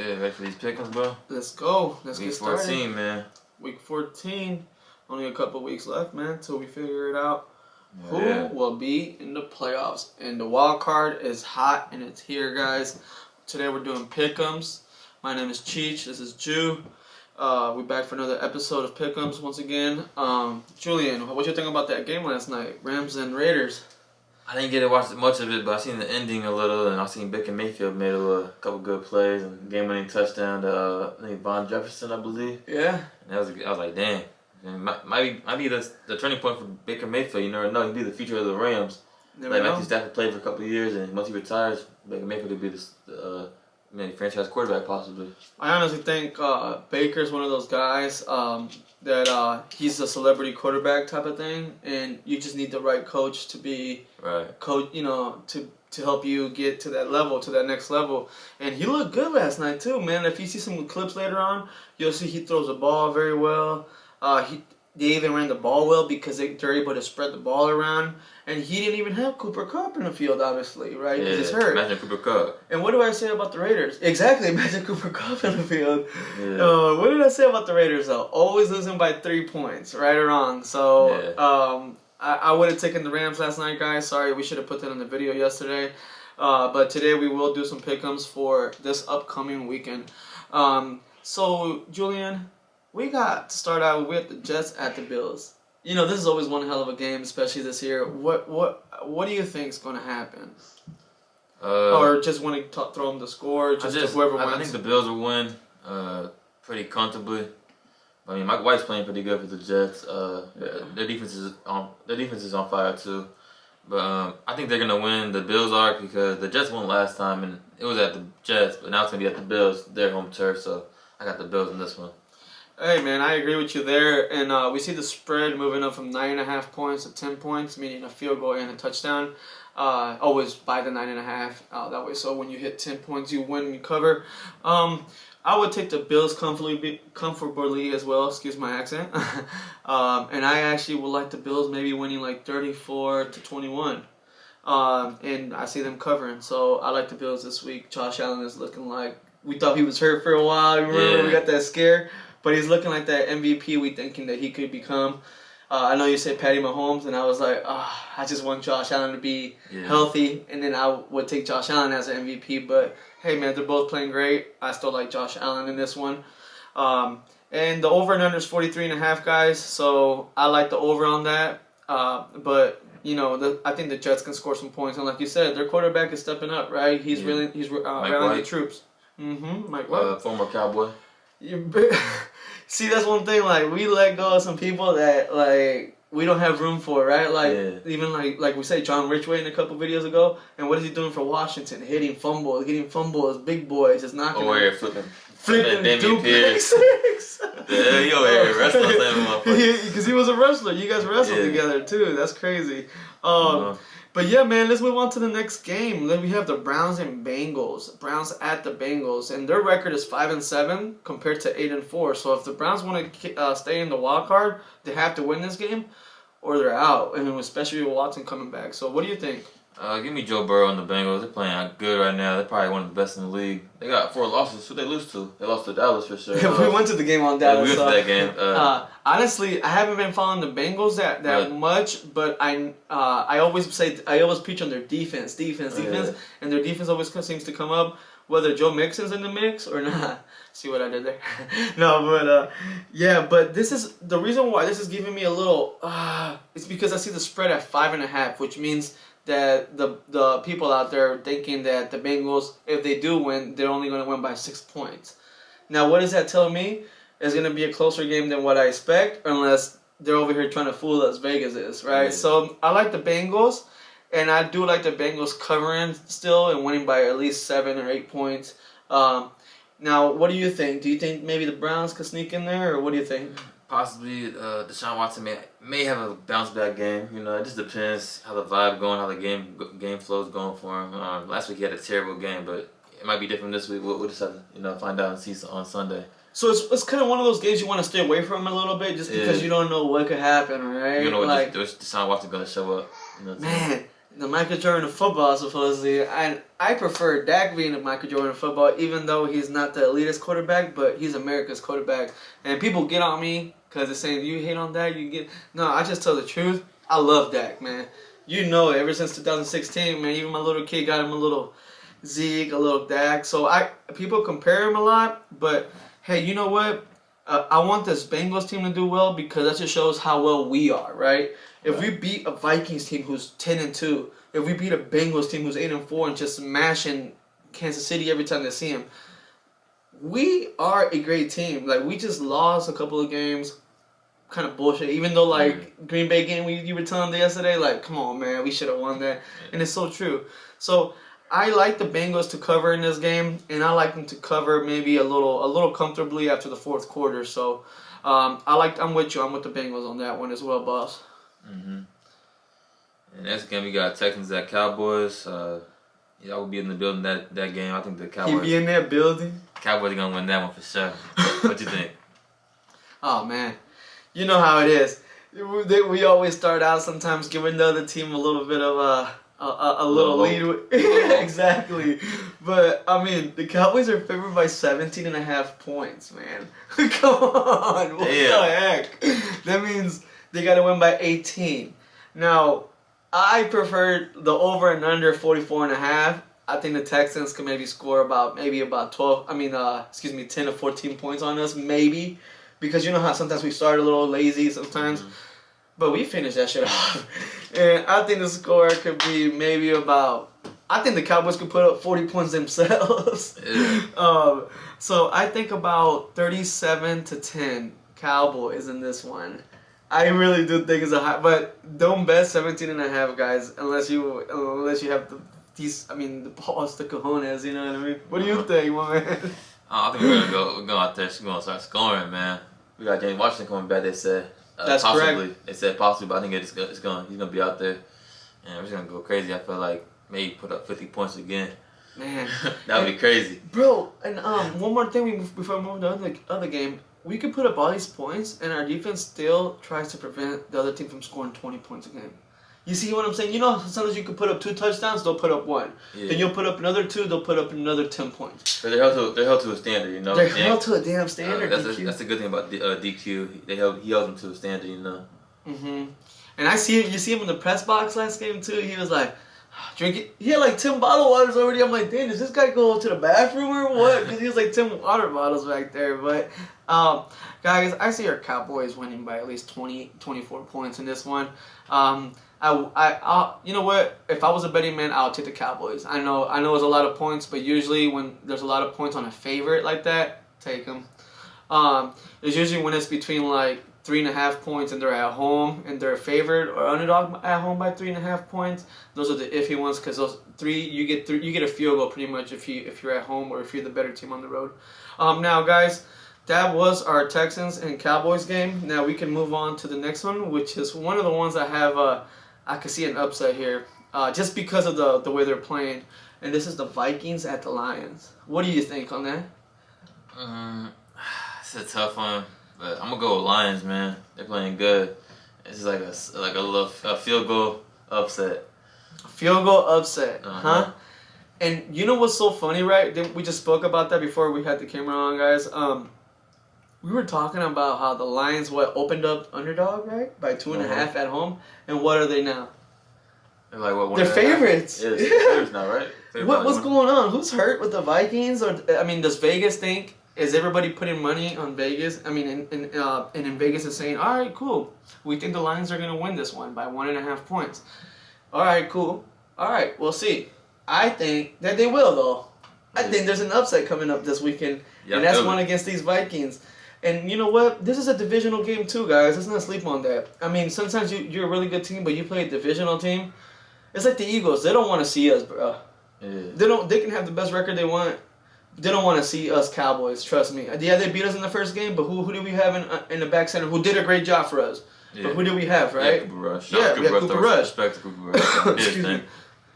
Yeah, ready for these pick'ems, bro? Let's go. Let's get started. Week 14, man. Week 14. Only a couple weeks left, man, till we figure it out. Who will be in the playoffs? And the wild card is hot, and it's here, guys. Today we're doing pick'ems. My name is Cheech. This is Jew. We're back for another episode of pick'ems once again. Julian, what you think about that game last night? Rams and Raiders. I didn't get to watch much of it, but I seen the ending a little, and I seen Baker Mayfield made a couple good plays and game-winning touchdown to I think Von Jefferson, I believe. Yeah. And I was like, damn. And might be the turning point for Baker Mayfield. You never know. He'd be the future of the Rams. Matthew Stafford played for a couple of years, and once he retires, Baker Mayfield could be the franchise quarterback possibly. I honestly think Baker's one of those guys that he's a celebrity quarterback type of thing, and you just need the right coach to be coach. To help you get to that level, to that next level. And he looked good last night too, man. If you see some clips later on, you'll see he throws the ball very well. They even ran the ball well because they're able to spread the ball around. And he didn't even have Cooper Kupp in the field, obviously, right? Because he's hurt. Imagine Cooper Kupp. And what do I say about the Raiders? Exactly, imagine Cooper Kupp in the field. Yeah. What did I say about the Raiders, though? Always losing by 3 points, right or wrong. So I would have taken the Rams last night, guys. Sorry, we should have put that in the video yesterday. But today we will do some pick'ems for this upcoming weekend. So, Julian, we got to start out with the Jets at the Bills. You know, this is always one hell of a game, especially this year. What do you think is going to happen? Or just want to throw them the score, whoever wins? I think the Bills will win pretty comfortably. I mean, Mike White's playing pretty good for the Jets. Their defense is on fire too. But I think they're gonna win. The Bills are, because the Jets won last time and it was at the Jets, but now it's gonna be at the Bills, their home turf. So I got the Bills in this one. Hey man, I agree with you there, and we see the spread moving up from 9.5 points to 10 points, meaning a field goal and a touchdown. Always by the 9.5 that way. So when you hit 10 points, you win and you cover. I would take the Bills comfortably as well. Excuse my accent. And I actually would like the Bills maybe winning like 34-21. And I see them covering. So I like the Bills this week. Josh Allen is looking like, we thought he was hurt for a while. Remember we got that scare. But he's looking like that MVP we thinking that he could become. I know you said Patty Mahomes, and I was like, I just want Josh Allen to be healthy, and then I would take Josh Allen as an MVP. But hey, man, they're both playing great. I still like Josh Allen in this one. And the over and under is 43.5, guys. So I like the over on that. But you know, I think the Jets can score some points, and like you said, their quarterback is stepping up, right? He's rallying the troops. Mike White, former Cowboy. See, that's one thing, like, we let go of some people that, like, we don't have room for, right? Like, even, like we said, John Ridgeway in a couple videos ago, and what is he doing for Washington? Getting fumbles, big boys, just knocking them. Flipping duplexes. You over here wrestling with them motherfuckers. Because he was a wrestler. You guys wrestled together, too. That's crazy. But yeah, man, let's move on to the next game. Then we have the Browns and Bengals. Browns at the Bengals, and their record is 5-7 compared to 8-4. So if the Browns want to stay in the wild card, they have to win this game, or they're out. And especially with Watson coming back. So what do you think? Give me Joe Burrow and the Bengals. They're playing out good right now. They're probably one of the best in the league. They got 4 losses. Who they lose to? They lost to Dallas for sure. We went to the game on Dallas. We went to that game. Honestly, I haven't been following the Bengals that much, but I always preach on their defense, and their defense always seems to come up, whether Joe Mixon's in the mix or not. See what I did there? No, but but this is the reason why this is giving me a little. It's because I see the spread at 5.5, which means that the people out there are thinking that the Bengals, if they do win, they're only going to win by 6 points. Now, what does that tell me? It's going to be a closer game than what I expect, unless they're over here trying to fool us. Vegas is, right? So I like the Bengals, and I do like the Bengals covering still and winning by at least 7 or 8 points. Now, what do you think? Do you think maybe the Browns could sneak in there, or what do you think? Possibly, Deshaun Watson may have a bounce back game. You know, it just depends how the vibe going, how the game flow's going for him. Last week he had a terrible game, but it might be different this week. We'll just have to find out and see on Sunday. So it's kind of one of those games you want to stay away from a little bit, just because you don't know what could happen, right? You know, Deshaun Watson gonna show up. Man, The Michael Jordan of football, supposedly. And I prefer Dak being the Michael Jordan of football, even though he's not the elitist quarterback, but he's America's quarterback. And people get on me because they're saying, you hate on Dak, you get... No, I just tell the truth. I love Dak, man. You know it. Ever since 2016, man, even my little kid got him a little Zeke, a little Dak. So people compare him a lot, but hey, you know what? I want this Bengals team to do well because that just shows how well we are, right? If we beat a Vikings team who's 10-2, if we beat a Bengals team who's 8-4 and just smashing Kansas City every time they see them, we are a great team. Like, we just lost a couple of games, kind of bullshit. Even though, like, Green Bay game, you were telling them yesterday, like, come on, man, we should have won that. And it's so true. So I like the Bengals to cover in this game, and I like them to cover maybe a little comfortably after the fourth quarter. So I'm with you. I'm with the Bengals on that one as well, boss. Mm-hmm. And next game we got Texans at Cowboys. Yeah, I will be in the building that game. I think the Cowboys. He be in that building. Cowboys are gonna win that one for sure. What you think? Oh man, you know how it is. We always start out sometimes giving the other team a little bit of a little lead. Exactly. But I mean, the Cowboys are favored by 17.5 points, man. Come on, what the heck? That means they got to win by 18. Now, I prefer the over and under 44.5. I think the Texans can maybe score about 12. 10 to 14 points on us, maybe, because you know how sometimes we start a little lazy sometimes. Mm-hmm. But we finished that shit off. And I think the score could be maybe about... I think the Cowboys could put up 40 points themselves. Yeah. So I think about 37-10 Cowboys in this one. I really do think it's a high... But don't bet 17.5, guys, unless you have the balls, the cojones, you know what I mean? What do you think, my man? I think we're going out there. We're going to start scoring, man. We got James Washington coming back, they said. That's possibly. Correct. They said possibly, but I think he's gonna be out there, and we're just gonna go crazy. I feel like maybe put up 50 points again. Man, that would be crazy, bro. And one more thing before we move to the other game, we could put up all these points, and our defense still tries to prevent the other team from scoring 20 points a game. You see what I'm saying? You know, sometimes you can put up 2 touchdowns, they'll put up 1. Yeah. Then you'll put up another 2, they'll put up another 10 points. But they're held to a standard, you know. They're held to a damn standard. That's a good thing about DQ. He held them to a standard, you know. Mhm. And you see him in the press box last game too. He was like, drinking. He had like 10 bottle waters already. I'm like, damn, does this guy go to the bathroom or what? Because he was like 10 water bottles back there. But guys, I see our Cowboys winning by at least 24 points in this one. You know what? If I was a betting man, I'll take the Cowboys. I know it's a lot of points, but usually when there's a lot of points on a favorite like that, take them. It's usually when it's between like 3.5 points and they're at home and they're favored or underdog at home by 3.5 points. Those are the iffy ones because those you get a field goal pretty much if you're at home or if you're the better team on the road. Now guys, that was our Texans and Cowboys game. Now we can move on to the next one, which is one of the ones I have. I can see an upset here, just because of the way they're playing, and this is the Vikings at the Lions. What do you think on that? It's a tough one, but I'm gonna go with Lions, man. They're playing good. It's like a field goal upset. A field goal upset, uh-huh. Huh? And you know what's so funny, right? We just spoke about that before we had the camera on, guys. We were talking about how the Lions opened up underdog, right? By 2.5 at home. And what are they now? They're like what? They're favorites. Yeah, favorites now, right? What's going on? Who's hurt with the Vikings? Or does Vegas think? Is everybody putting money on Vegas? I mean, in Vegas is saying, all right, cool. We think the Lions are gonna win this one by 1.5 points. All right, cool. All right, we'll see. I think that they will, though. I think there's an upset coming up this weekend, and that's one against these Vikings. And you know what? This is a divisional game too, guys. Let's not sleep on that. I mean, sometimes you're a really good team, but you play a divisional team. It's like the Eagles. They don't want to see us, bro. Yeah. They can have the best record they want. They don't want to see us Cowboys. Trust me. Yeah, they beat us in the first game, but who do we have in the back center who did a great job for us? Yeah. But who do we have, right? Yeah, Cooper Rush. Cooper Rush. Respect to Cooper Rush. Excuse me.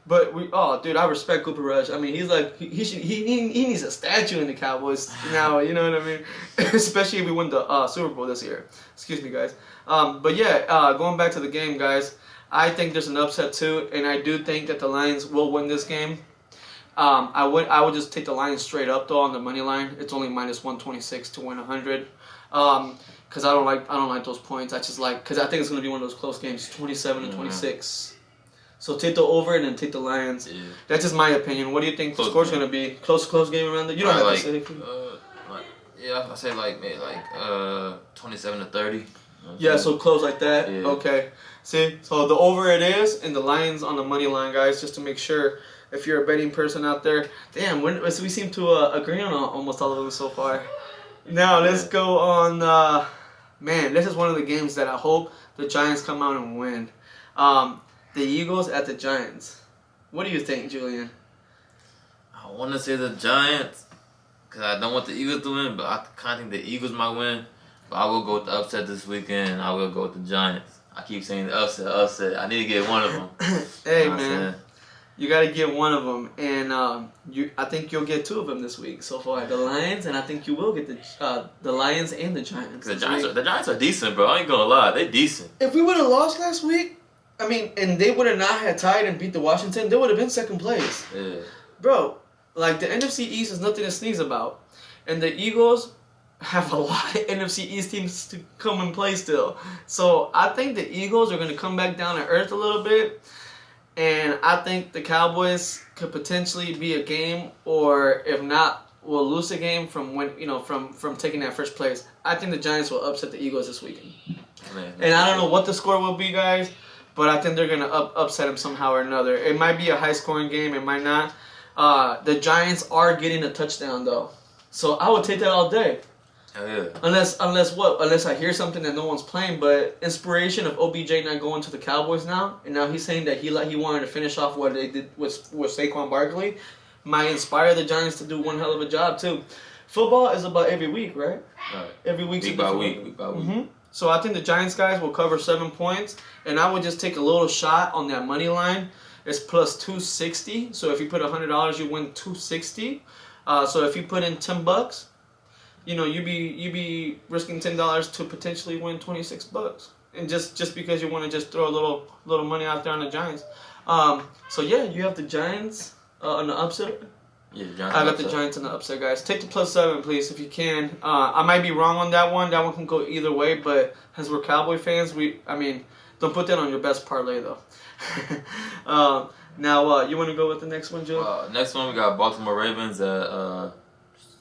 But I respect Cooper Rush. I mean, he's like he needs a statue in the Cowboys now. You know what I mean? Especially if we win the Super Bowl this year. Excuse me, guys. But yeah, going back to the game, guys. I think there's an upset too, and I do think that the Lions will win this game. I would just take the Lions straight up though on the money line. It's only minus 126 to win 100. Because I don't like those points. I just like because I think it's gonna be one of those close games, 27-26. So take the over and then take the Lions. Yeah. That's just my opinion. What do you think the score's gonna be? Close game around there. You don't have to say. I say maybe 27-30. Yeah, so close like that. Yeah. Okay. See, so the over it is, and the Lions on the money line, guys, just to make sure. If you're a betting person out there, damn, we seem to agree on almost all of them so far. Now let's go on. Man, this is one of the games that I hope the Giants come out and win. The Eagles at the Giants. What do you think, Julian? I want to say the Giants because I don't want the Eagles to win, but I kind of think the Eagles might win. But I will go with the upset this weekend. I will go with the Giants. I keep saying the upset. I need to get one of them. Hey, man. You got to get one of them, and I think you'll get two of them this week so far. The Lions, and I think you will get the Lions and the Giants. The Giants are decent, bro. I ain't gonna lie, they decent. If we would have lost last week, and they would have not had tied and beat the Washington, they would have been second place. Yeah. Bro, like the NFC East is nothing to sneeze about, and the Eagles have a lot of NFC East teams to come and play still. So I think the Eagles are gonna come back down to earth a little bit. And I think the Cowboys could potentially be a game, or if not, will lose a game from from taking that first place. I think the Giants will upset the Eagles this weekend. And I don't know what the score will be, guys, but I think they're gonna upset them somehow or another. It might be a high scoring game, it might not. The Giants are getting a touchdown though, so I would take that all day. Yeah. Unless I hear something that no one's playing, but inspiration of OBJ not going to the Cowboys now, and now he's saying that he wanted to finish off what they did with Saquon Barkley, might inspire the Giants to do one hell of a job too. Football is about every week, right? Right. Every week's week by week. Mm-hmm. So I think the Giants guys will cover 7 points, and I would just take a little shot on that money line. It's plus 260. So if you put $100, you win 260. So if you put in $10. You be risking $10 to potentially win $26, and just because you want to just throw a little money out there on the Giants. So yeah, you have the Giants on the upset. Yeah, Giants. I got the Giants on the upset, guys. Take the plus 7, please, if you can. I might be wrong on that one. That one can go either way, but as we're Cowboy fans, don't put that on your best parlay though. Now, you want to go with the next one, Joe? Next one we got Baltimore Ravens at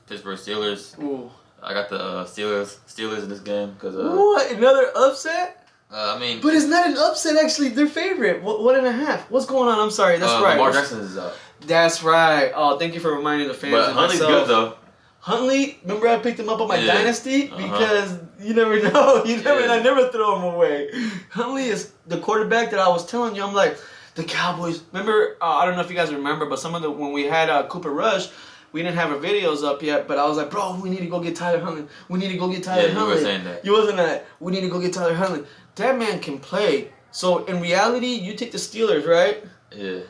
Pittsburgh Steelers. Ooh. I got the Steelers in this game because what, another upset? But it's not an upset. Actually, they're favorite. 1.5. What's going on? I'm sorry. That's right. Lamar Jackson is up. That's right. Oh, thank you for reminding the fans. But Huntley's good though. Huntley, remember I picked him up on my dynasty because you never know. I never throw him away. Huntley is the quarterback that I was telling you. I'm like the Cowboys. Remember? I don't know if you guys remember, but when we had Cooper Rush. We didn't have our videos up yet, but I was like, bro, we need to go get Tyler Huntley. We need to go get Tyler Huntley. You were saying that. You wasn't that. We need to go get Tyler Huntley. That man can play. So, in reality, you take the Steelers, right? Yeah.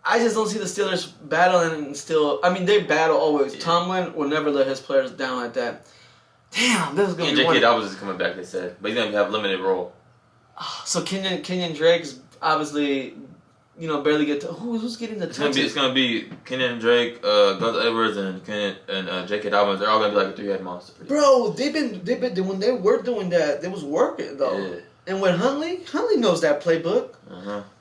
I just don't see the Steelers battling and still... they battle always. Yeah. Tomlin will never let his players down like that. Damn, this is going to be J.K. Dobbins is coming back, they said. But he's going to have limited role. So, Kenyon Drake's obviously... barely get to... Who's getting the touches? It's gonna be Kenyon Drake, Gus Edwards, and J.K. Dobbins. They're all gonna be like a 3-head monster. Bro, they've been when they were doing that, they was working though. Yeah. And when Huntley knows that playbook.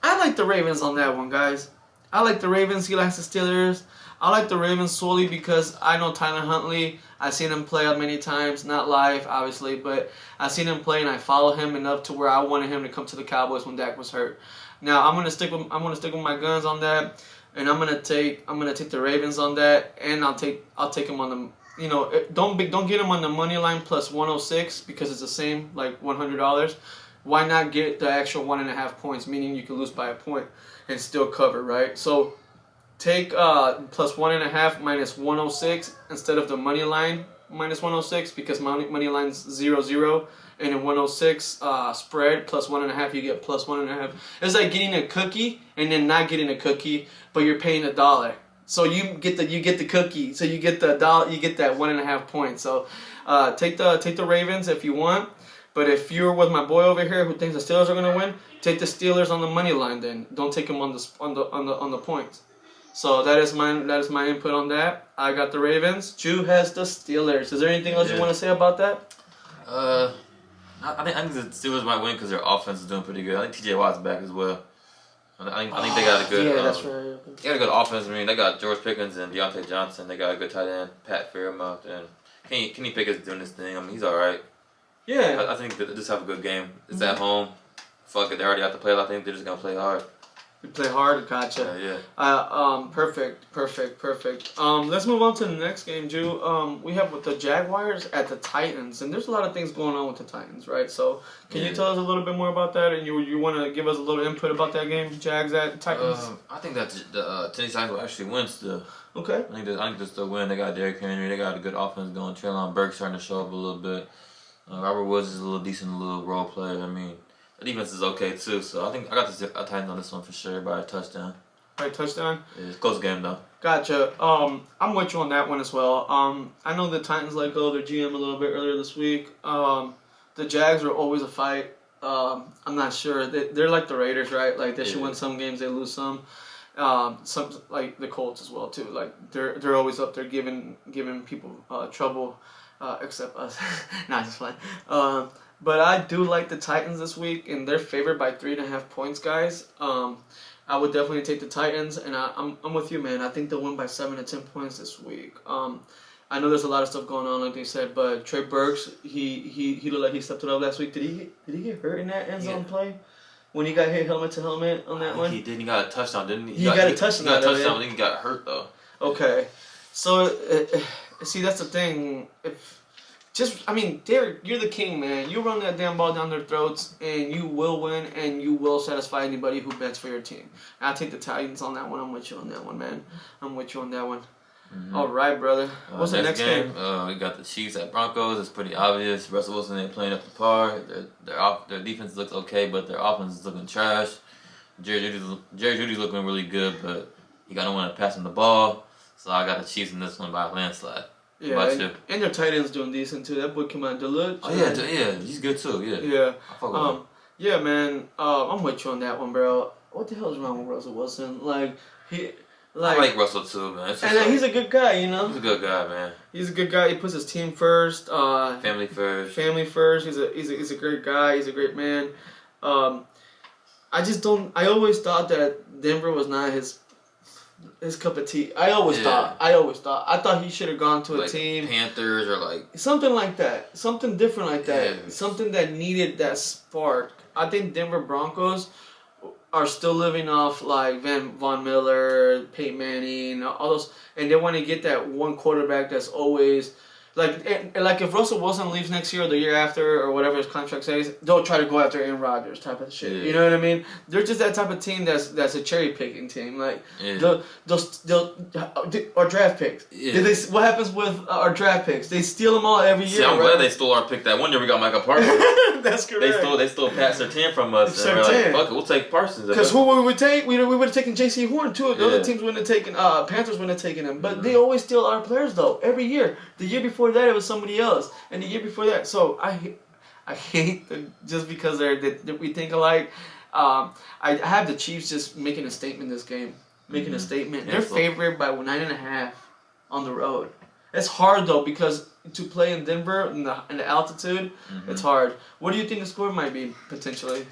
I like the Ravens on that one, guys. I like the Ravens. He likes the Steelers. I like the Ravens solely because I know Tyler Huntley. I've seen him play many times, not live, obviously, but I've seen him play and I follow him enough to where I wanted him to come to the Cowboys when Dak was hurt. Now I'm gonna stick with my guns on that, and I'm gonna take the Ravens on that, and I'll take him on the don't get him on the money line plus 106 because it's the same like $100. Why not get the extra 1.5 points, meaning you can lose by a point and still cover, right? So take plus 1.5 minus 106 instead of the money line minus 106 because money line's 0-0. And in 106 spread plus 1.5, you get plus 1.5. It's like getting a cookie and then not getting a cookie, but you're paying $1. So you get the cookie. So you get the $1. You get that 1.5 points. So take the Ravens if you want. But if you're with my boy over here who thinks the Steelers are gonna win, take the Steelers on the money line. Then don't take them on the points. So that is my input on that. I got the Ravens. Drew has the Steelers. Is there anything else you want to say about that? I think the Steelers might win because their offense is doing pretty good. I think TJ Watt's back as well. I think they got a good. Yeah, that's right. They got a good offense. I mean, they got George Pickens and Deontay Johnson. They got a good tight end, Pat Fairmouth, and Kenny Pickett's doing this thing. I mean, he's all right. Yeah. I think they just have a good game. It's at home. Fuck it, they already have to play. I think they're just gonna play hard. You play hard, gotcha. Yeah. Perfect. Let's move on to the next game, Drew. We have with the Jaguars at the Titans, and there's a lot of things going on with the Titans, right? So, can you tell us a little bit more about that? And you want to give us a little input about that game, Jags at Titans? I think that the Tennessee Titans will actually win still. Okay. I think they'll still win. They got Derrick Henry. They got a good offense going. Traylon Burks starting to show up a little bit. Robert Woods is a little decent, little role player. I mean. The defense is okay too, so I think I got the Titans on this one for sure by a touchdown. By a touchdown? Yeah, it's a close game though. Gotcha. I'm with you on that one as well. I know the Titans let go of their GM a little bit earlier this week. The Jags are always a fight. I'm not sure. They're like the Raiders, right? Like they should win some games, they lose some. Some like the Colts as well too. Like they're always up there giving people trouble, except us. Not just fine. But I do like the Titans this week, and they're favored by 3.5 points, guys. I would definitely take the Titans, and I'm with you, man. I think they'll win by 7 to 10 points this week. I know there's a lot of stuff going on, like they said, but Trey Burks, he looked like he stepped it up last week. Did he get hurt in that end zone play? When he got hit helmet to helmet on that one? He did. He got a touchdown, didn't he? He got a touchdown. He got a touchdown, but he got hurt though. Okay, so see that's the thing. Derek, you're the king, man. You run that damn ball down their throats, and you will win, and you will satisfy anybody who bets for your team. I'll take the Titans on that one. I'm with you on that one, man. I'm with you on that one. Mm-hmm. All right, brother. What's the next game? We got the Chiefs at Broncos. It's pretty obvious. Russell Wilson ain't playing up to par. Their defense looks okay, but their offense is looking trash. Jerry Judy's looking really good, but he got no one to pass him the ball. So I got the Chiefs in this one by a landslide. Yeah, and their tight end's doing decent too. That boy came out Deluxe. Oh yeah, he's good too. Yeah. Yeah. I fuck with him. Yeah, man. I'm with you on that one, bro. What the hell is wrong with Russell Wilson? I like Russell too, man. He's a good guy, you know. He's a good guy, man. He's a good guy. He puts his team first. Family first. Family first. He's a great guy. He's a great man. I always thought that Denver was not his cup of tea. I always thought. I thought he should have gone to a team. Panthers or something like that. Something different like that. Yeah. Something that needed that spark. I think Denver Broncos are still living off like Von Miller, Peyton Manning, all those, and they want to get that one quarterback that's always like if Russell Wilson leaves next year or the year after or whatever his contract says, they'll try to go after Aaron Rodgers type of shit. Yeah. You know what I mean? They're just that type of team that's a cherry picking team. Like they'll our draft picks. Yeah. What happens with our draft picks? They steal them all every year. See, I'm glad they stole our pick that one year. We got Michael Parsons. That's correct. They stole Pat Surtain from us. And we're like, fuck it, we'll take Parsons. Because who we would take? We would have taken J.C. Horn too. The other teams wouldn't have taken. Panthers wouldn't have taken him. But they always steal our players though. Every year. The year before that it was somebody else, and the year before that. So I hate just because we think alike. I have the Chiefs just making a statement this game. Making a statement. They're favored by 9.5 on the road. It's hard though because to play in Denver in the altitude, it's hard. What do you think the score might be potentially?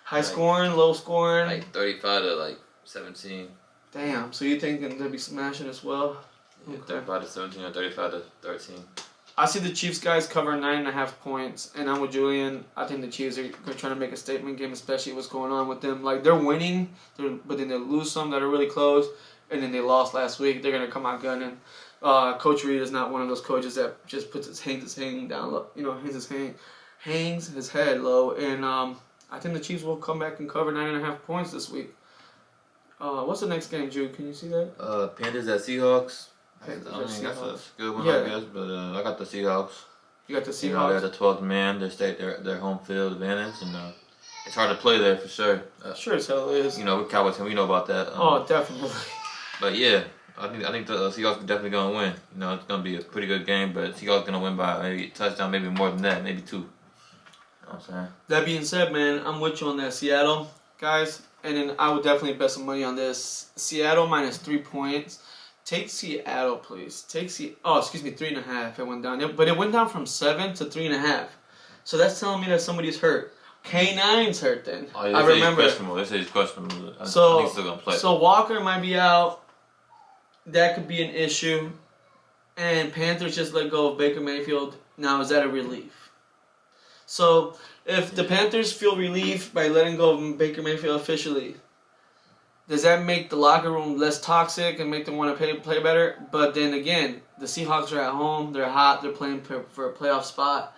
High scoring, low scoring? Like 35 to 17. Damn. So you think they'll be smashing as well? Yeah, 35 to 17 or 35 to 13. I see the Chiefs guys cover 9.5 points, and I'm with Julian. I think the Chiefs are trying to make a statement game, especially what's going on with them. Like they're winning, but then they lose some that are really close, and then they lost last week. They're gonna come out gunning. Coach Reed is not one of those coaches that just hangs his head low, and I think the Chiefs will come back and cover 9.5 points this week. What's the next game, Jude? Can you see that? Panthers at Seahawks. That's a good one, I guess, but I got the Seahawks. You got the Seahawks? They're the 12th man. They stayed their home field advantage, and it's hard to play there for sure. Sure as hell is. You know, with Cowboys, we know about that. Definitely. But yeah, I think the Seahawks are definitely gonna win. You know, it's gonna be a pretty good game, but Seahawks gonna win by maybe a touchdown, maybe more than that, maybe 2. I'm saying. That being said, man, I'm with you on that Seattle, guys. And then I would definitely bet some money on this. Seattle minus 3 points. Take Seattle, please. Oh, excuse me, 3.5. It went down. But it went down from 7 to 3.5. So that's telling me that somebody's hurt. K9's hurt then. Oh, yeah, I remember. They say he's questionable. I So, think he's still going to play. So Walker might be out. That could be an issue. And Panthers just let go of Baker Mayfield. Now, is that a relief? So, if the Panthers feel relief by letting go of Baker Mayfield officially, does that make the locker room less toxic and make them want to play better? But then again, the Seahawks are at home. They're hot. They're playing for a playoff spot.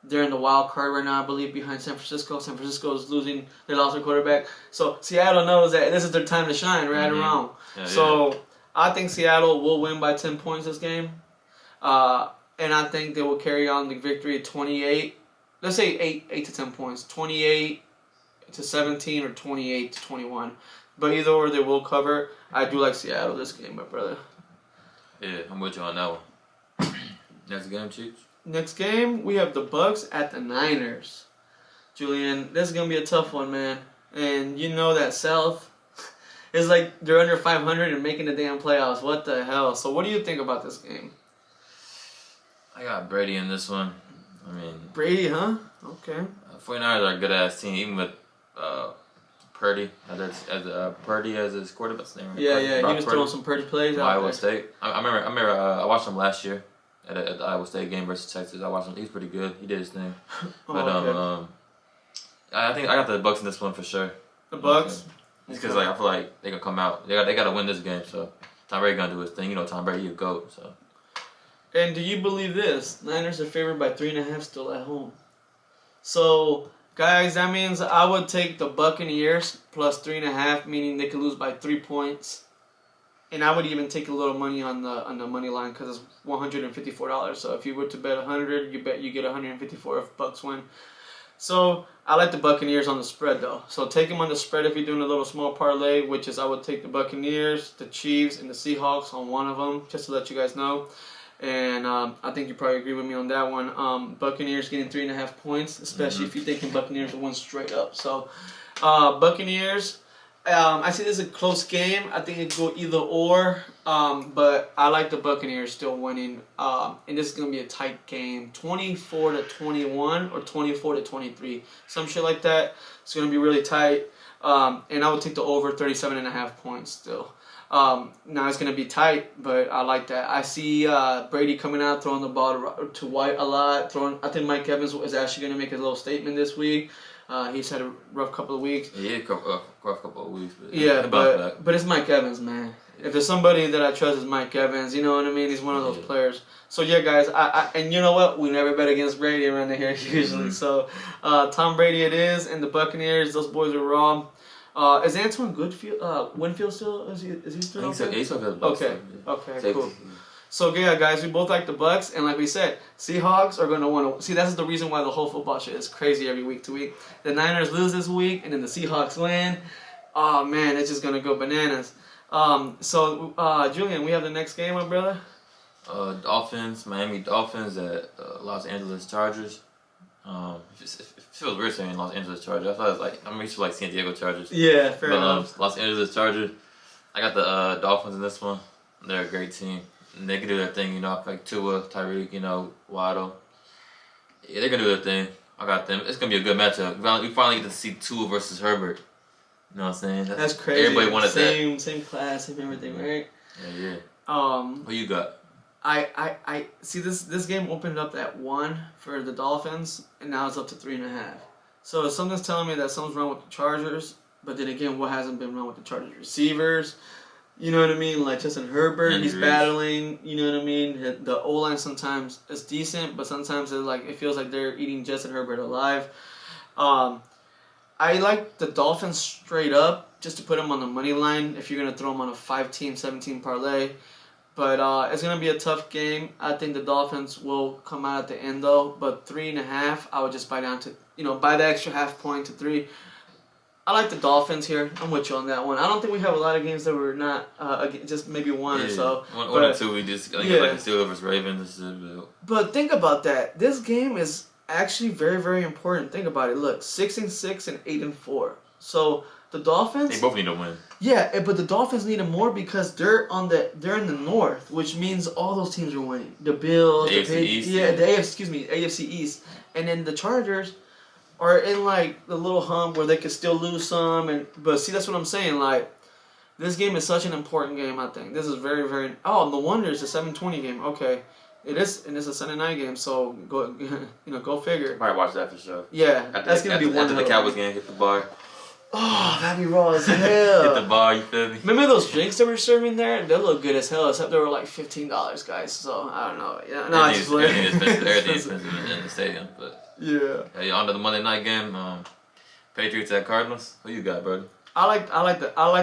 They're in the wild card right now, I believe, behind San Francisco. San Francisco is losing. They lost their quarterback. So Seattle knows that this is their time to shine, right or wrong. Yeah, I think Seattle will win by 10 points this game. And I think they will carry on the victory at 28. Let's say 8 to 10 points. 28 to 17 or 28 to 21. But either or, they will cover. I do like Seattle this game, my brother. Yeah, I'm with you on that one. Next game, Chiefs. Next game, we have the Bucks at the Niners. Julian, this is going to be a tough one, man. And you know that South is like they're under 500 and making the damn playoffs. What the hell? So what do you think about this game? I got Brady in this one. I mean... Brady, huh? Okay. 49ers are a good-ass team, even with Purdy Purdy as his quarterback's name. Right? Yeah, he was throwing some Purdy plays out Iowa there. State. I remember I watched him last year at the Iowa State game versus Texas. I watched him. He's pretty good. He did his thing. But I think I got the Bucks in this one for sure. The Bucks? Just because I feel like they gonna come out. They got to win this game. So Tom Brady gonna do his thing. You know Tom Brady, you GOAT. So. And do you believe this? Niners are favored by 3.5 still at home. So, guys, that means I would take the Buccaneers plus 3.5, meaning they could lose by 3 points. And I would even take a little money on the money line because it's $154. So if you were to bet 100, you get 154 if Bucks win. So I like the Buccaneers on the spread though. So take them on the spread if you're doing a little small parlay, which is I would take the Buccaneers, the Chiefs, and the Seahawks on one of them, just to let you guys know. And I think you probably agree with me on that one. Buccaneers getting 3.5 points, especially if you're thinking Buccaneers will win straight up. So Buccaneers. I see this is a close game. I think it could go either or, but I like the Buccaneers still winning. And this is gonna be a tight game, 24-21 or 24-23, some shit like that. It's gonna be really tight. And I would take the over 37.5 points still. Now it's gonna be tight, but I like that. I see Brady coming out throwing the ball to White a lot. I think Mike Evans is actually gonna make a little statement this week. He's had a rough couple of weeks. Yeah, rough couple of weeks. But it's Mike Evans, man. If there's somebody that I trust, is Mike Evans. You know what I mean? He's one of those players. So yeah, guys. And you know what? We never bet against Brady around here usually. So Tom Brady it is, and the Buccaneers. Those boys are raw. Is Antoine Winfield still? Is he still? He's still good. Okay, cool. So yeah, guys, we both like the Bucks, and like we said, Seahawks are gonna want to see. That's the reason why the whole football shit is crazy every week to week. The Niners lose this week, and then the Seahawks win. Oh man, it's just gonna go bananas. Julian, we have the next game, my brother. Miami Dolphins at Los Angeles Chargers. It feels weird saying Los Angeles Chargers. I thought it was like I'm used to like San Diego Chargers. Yeah, fair enough. Los Angeles Chargers. I got the Dolphins in this one. They're a great team. And they can do their thing, you know, like Tua, Tyreek, you know, Waddle. Yeah, they're gonna do their thing. I got them. It's gonna be a good matchup. We finally get to see Tua versus Herbert. You know what I'm saying? That's crazy. Everybody wanted that. Same class, same everything, right? Yeah. Who you got? I see this game opened up at 1 for the Dolphins, and now it's up to 3.5. So something's telling me that something's wrong with the Chargers. But then again, what hasn't been wrong with the Chargers receivers? You know what I mean? Like Justin Herbert, he's battling. You know what I mean? The O-line sometimes is decent, but sometimes it feels like they're eating Justin Herbert alive. I like the Dolphins straight up just to put them on the money line if you're gonna throw them on a 5-team, 7-team parlay. But it's gonna be a tough game. I think the Dolphins will come out at the end though. But 3.5, I would just buy down to buy the extra half point to 3. I like the Dolphins here. I'm with you on that one. I don't think we have a lot of games that we're not, just maybe one or so. One or two we just, like the Steelers versus Ravens. But think about that. This game is actually very, very important. Think about it. Look, 6-6 and 8-4. So the Dolphins. They both need to win. Yeah, but the Dolphins need it more because they're in the North, which means all those teams are winning. The Bills, the AFC East. Yeah, the AFC East, and then the Chargers are in like the little hump where they could still lose some. But see, that's what I'm saying. Like, this game is such an important game. I think this is very, very. Oh, no wonder it's a 7:20 game. Okay. It is, and it's a Sunday night game, so go, go figure. Might watch that for sure. Yeah, that's gonna be one. After the Cowboys game, hit the bar. Oh, that'd be raw as hell. Hit the bar, you feel me? Remember those drinks that were serving there? They look good as hell, except they were like $15, guys. So I don't know. Yeah, no, I just everything expensive in the stadium, but yeah. On to the Monday night game, Patriots at Cardinals. Who you got, brother? I like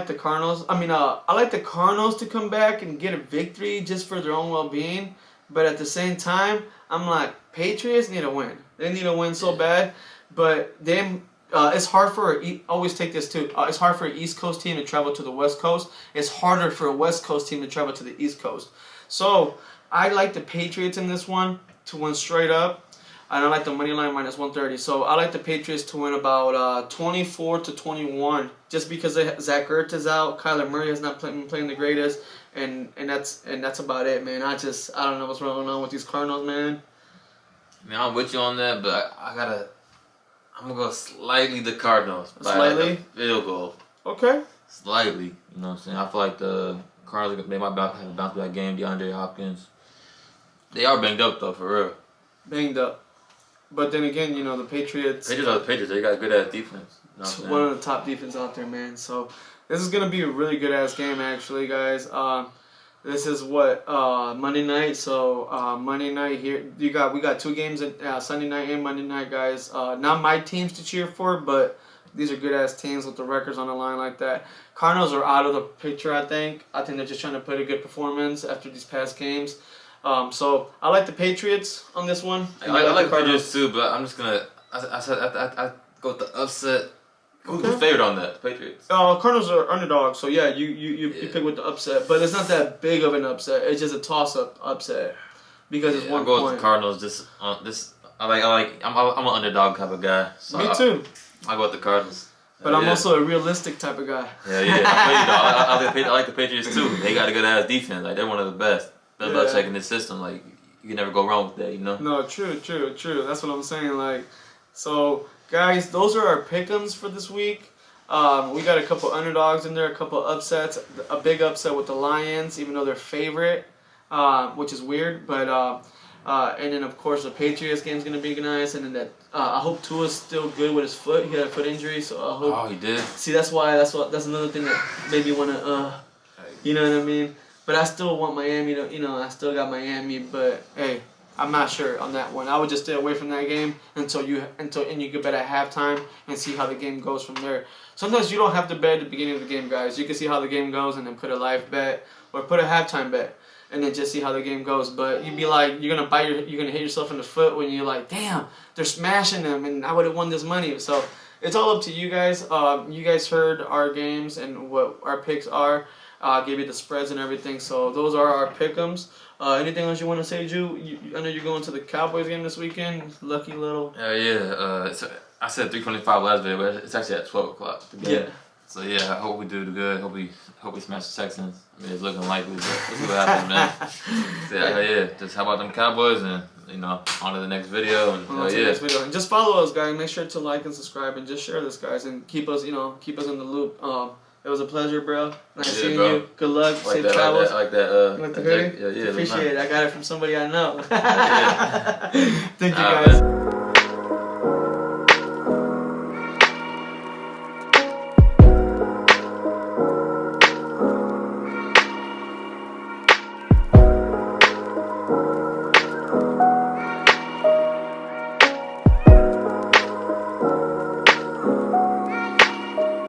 the Cardinals. I mean, I like the Cardinals to come back and get a victory just for their own well-being. But at the same time, I'm like, Patriots need a win. They need a win so bad. But then it's hard for always take this too. It's hard for an East Coast team to travel to the West Coast. It's harder for a West Coast team to travel to the East Coast. So I like the Patriots in this one to win straight up. And I like the money line minus 130. So I like the Patriots to win about 24-21, just because Zach Ertz is out. Kyler Murray has not been playing the greatest, and that's about it, man. I don't know what's going on with these Cardinals, man. Man, I'm with you on that, but I'm gonna go slightly the Cardinals. Slightly? Like a field goal. Okay. Slightly, you know what I'm saying? I feel like the Cardinals, they might have a bounce back game. DeAndre Hopkins. They are banged up though, for real. Banged up. But then again, the Patriots. Patriots are the Patriots. They got good ass defense. You know It's one of the top defense out there, man. So this is gonna be a really good ass game, actually, guys. This is Monday night. So Monday night here, we got two games at Sunday night and Monday night, guys. Not my teams to cheer for, but these are good ass teams with the records on the line like that. Cardinals are out of the picture, I think. I think they're just trying to put a good performance after these past games. So I like the Patriots on this one. I like the Patriots too, but I'm just gonna. I go with the upset. Who's favored on that? The Patriots. Cardinals are underdogs, so yeah, you pick with the upset, but it's not that big of an upset. It's just a toss-up upset because it's 1 point. I go with the Cardinals. I'm an underdog type of guy. So Me too. I go with the Cardinals. But I'm also a realistic type of guy. Yeah. I like the Patriots too. They got a good ass defense. Like, they're one of the best. Bill Belichick in this system, like, you can never go wrong with that, you know? No, true. That's what I'm saying. Like, so guys, those are our pick'ems for this week. We got a couple underdogs in there, a couple upsets. A big upset with the Lions, even though they're favorite, which is weird. But and then of course the Patriots game's gonna be nice. And then I hope Tua's still good with his foot. He had a foot injury, so I hope. Oh, he did. See, that's another thing that made me wanna. You know what I mean? But I still want Miami to, I still got Miami, but hey, I'm not sure on that one. I would just stay away from that game until you get bet at halftime and see how the game goes from there. Sometimes you don't have to bet at the beginning of the game, guys. You can see how the game goes and then put a live bet or put a halftime bet and then just see how the game goes. But you'd be like, you're gonna hit yourself in the foot when you're like, damn, they're smashing them and I would have won this money. So it's all up to you guys. You guys heard our games and what our picks are. Gave you the spreads and everything. So those are our pick'ems. Anything else you want to say, Ju? I know you're going to the Cowboys game this weekend. Lucky little. Yeah. I said 3:25 last video, but it's actually at 12 o'clock. Yeah. So yeah, I hope we do good. Hope we smash the Texans. I mean, it's looking likely, but let's see what happens, man. So, yeah. Just how about them Cowboys and on to the next video and next video. And just follow us, guys. Make sure to like and subscribe and just share this, guys, and keep us in the loop. It was a pleasure, bro. Nice seeing you. Good luck. Safe travels. I like that. You like the hoodie? Yeah. Appreciate it. I got it from somebody I know. Yeah. Thank you, guys. Man.